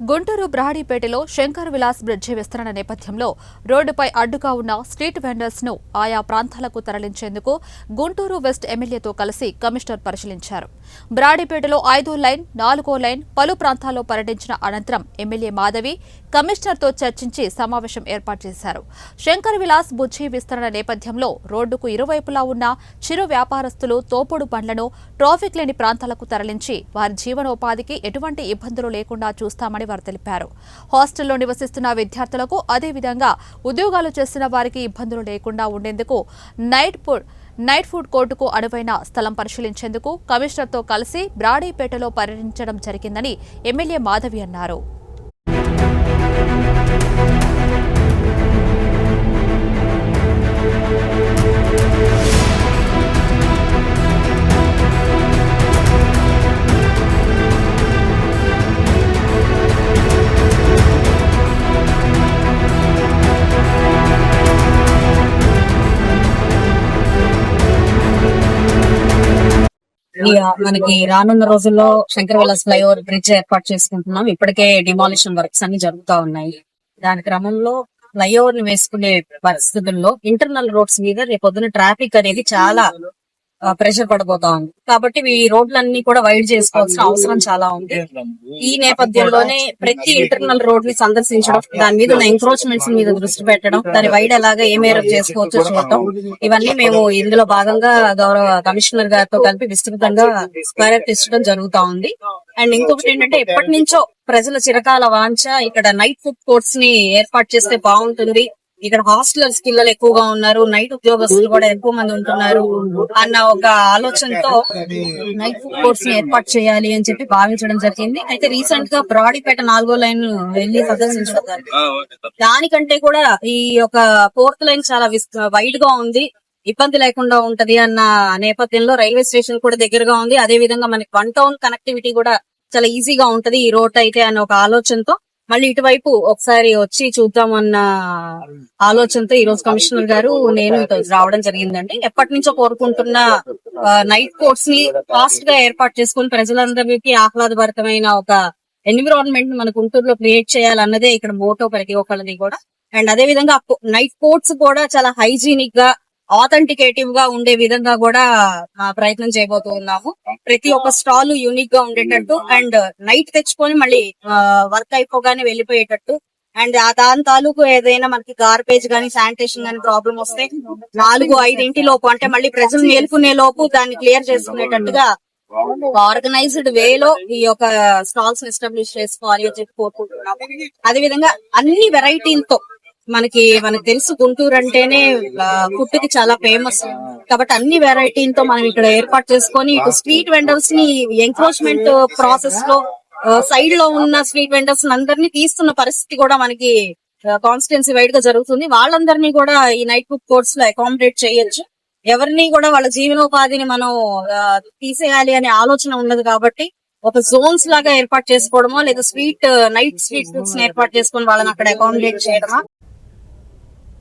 Guntur బ్రాడీపేటలో Shankar Vilas bridge విస్తరణ నేపథ్యంలో రోడ్డుపై అడ్డుగా ఉన్న స్ట్రీట్ వెండర్స్ ను ఆయా ప్రాంతాలకు తరలించేందుకు గుంటూరు వెస్ట్ ఎమ్మెల్యేతో కలిసి కమిషనర్ పరిశీలించారు. బ్రాడీపేటలో 5వ లైన్, 4వ లైన్ పలు ప్రాంతాల్లో పర్యటించిన అనంతరం ఎమ్మెల్యే మాధవి కమిషనర్తో చర్చించి సమావేశం ఏర్పాటు చేశారు. శంకర్ విలాస్ బ్రిడ్జి విస్తరణ నేపథ్యంలో రోడ్డుకు ఇరువైపులా ఉన్న చిరు వ్యాపారస్తులు తోపుడు బండ్లను ట్రాఫిక్ లేని ప్రాంతాలకు తరలించి వారి జీవనోపాధికి ఎటువంటి ఇబ్బందులు లేకుండా చూస్తామని వారు తెలిపారు. హాస్టల్లో నివసిస్తున్న విద్యార్థులకు అదేవిధంగా ఉద్యోగాలు చేస్తున్న వారికి ఇబ్బందులు లేకుండా ఉండేందుకు నైట్ ఫుడ్ కోర్టుకు అనువైన స్థలం పరిశీలించేందుకు కమిషనర్తో కలిసి బ్రాడీపేటలో పర్యటించడం జరిగిందని ఎమ్మెల్యే మాధవి అన్నారు. మనకి రానున్న రోజుల్లో శంకర్ విలాస్ ఫ్లైఓవర్ బ్రిడ్జ్ ఏర్పాటు చేసుకుంటున్నాం. ఇప్పటికే డిమాలిషన్ వర్క్స్ అన్ని జరుగుతా ఉన్నాయి. దాని క్రమంలో ఫ్లైఓవర్ ని వేసుకునే పరిస్థితుల్లో ఇంటర్నల్ రోడ్స్ మీద రేపొద్దున ట్రాఫిక్ అనేది చాలా ప్రెషర్ పడిపోతా ఉంది. కాబట్టి ఈ రోడ్లన్నీ కూడా వైడ్ చేసుకోవాల్సిన అవసరం చాలా ఉంది. ఈ నేపథ్యంలోనే ప్రతి ఇంటర్నల్ రోడ్ ని సందర్శించడం, దాని మీద ఉన్న ఎంక్రోచ్మెంట్స్ మీద దృష్టి పెట్టడం, దాని వైడ్ ఎలాగా ఏ మేరకు చేసుకోవచ్చో చూడటం, ఇవన్నీ మేము ఇందులో భాగంగా గౌరవ కమిషనర్ గారితో కలిపి విస్తృతంగా పర్యటించడం జరుగుతా ఉంది. అండ్ ఇంకొకటి ఏంటంటే, ఎప్పటి నుంచో ప్రజల చిరకాల వాంఛ ఇక్కడ నైట్ ఫుడ్ కోర్ట్స్ ని ఏర్పాటు చేస్తే బాగుంటుంది, ఇక్కడ హాస్టలర్స్ పిల్లలు ఎక్కువగా ఉన్నారు, నైట్ ఉద్యోగస్తులు కూడా ఎక్కువ మంది ఉంటున్నారు అన్న ఒక ఆలోచనతో నైట్ ఫుడ్ కోర్ట్స్ ని ఏర్పాటు చేయాలి అని చెప్పి భావించడం జరిగింది. అయితే రీసెంట్ గా బ్రాడీపేట 4వ లైన్ వెళ్లి ప్రదర్శించడం జరిగింది. దానికంటే కూడా ఈ యొక్క 4th లైన్ చాలా వైడ్ గా ఉంది, ఇబ్బంది లేకుండా ఉంటది అన్న నేపథ్యంలో రైల్వే స్టేషన్ కూడా దగ్గరగా ఉంది. అదే విధంగా మనకి 1 టౌన్ కనెక్టివిటీ కూడా చాలా ఈజీగా ఉంటది ఈ రోడ్ అయితే అన్న ఒక ఆలోచనతో మళ్ళీ ఇటువైపు ఒకసారి వచ్చి చూద్దామన్న ఆలోచనతో ఈ రోజు కమిషనర్ గారు నేను రావడం జరిగిందండి. ఎప్పటి నుంచో కోరుకుంటున్న నైట్ కోర్ట్స్ ని ఫాస్ట్ గా ఏర్పాటు చేసుకుని ప్రజలందరికీ ఆహ్లాదభరితమైన ఒక ఎన్విరాన్మెంట్ మన గుంటూరులో క్రియేట్ చేయాలన్నదే ఇక్కడ మోటో ప్రతి ఒక్కరిది కూడా. అండ్ అదే విధంగా నైట్ కోర్ట్స్ కూడా చాలా హైజీనిక్ గా, ఆథెంటికేటివ్ గా ఉండే విధంగా కూడా ప్రయత్నం చేయబోతూ ఉన్నాము. ప్రతి ఒక్క స్టాల్ యూనిక్ గా ఉండేటట్టు అండ్ నైట్ తెచ్చుకొని మళ్ళీ వర్క్ అయిపోగానే వెళ్ళిపోయేటట్టు, అండ్ దాని తాలూకు ఏదైనా మనకి గార్బేజ్ గానీ శానిటేషన్ గానీ ప్రాబ్లం వస్తే 4-5 లోపు, అంటే మళ్ళీ ప్రజలు మేల్కొనే లోపు దాన్ని క్లియర్ చేసుకునేటట్టుగా ఆర్గనైజ్డ్ వేలో ఈ యొక్క స్టాల్స్ ఎస్టాబ్లిష్ చేసుకోవాలి అని చెప్పి కోరుకుంటున్నాము. అదేవిధంగా అన్ని వెరైటీలతో మనకి తెలుసు గుంటూరు అంటేనే ఫుడ్ కి చాలా ఫేమస్, కాబట్టి అన్ని వెరైటీలతో మనం ఇక్కడ ఏర్పాటు చేసుకొని ఇటు స్ట్రీట్ వెండర్స్ ని ఎంక్రోచ్మెంట్ ప్రాసెస్ లో సైడ్ లో ఉన్న స్ట్రీట్ వెండర్స్ అందరినీ తీస్తున్న పరిస్థితి కూడా మనకి కాన్స్టిట్యున్సీ వైడ్ గా జరుగుతుంది. వాళ్ళందరినీ కూడా ఈ నైట్ ఫుడ్ కోర్ట్స్ లో అకామిడేట్ చేయొచ్చు. ఎవరిని కూడా వాళ్ళ జీవనోపాధిని మనం తీసేయాలి అనే ఆలోచన ఉన్నది కాబట్టి ఒక జోన్స్ లాగా ఏర్పాటు చేసుకోవడమో లేదా నైట్ స్ట్రీట్ ఫుడ్స్ ఏర్పాటు చేసుకుని వాళ్ళని అక్కడ అకామిడేట్ చేయడమా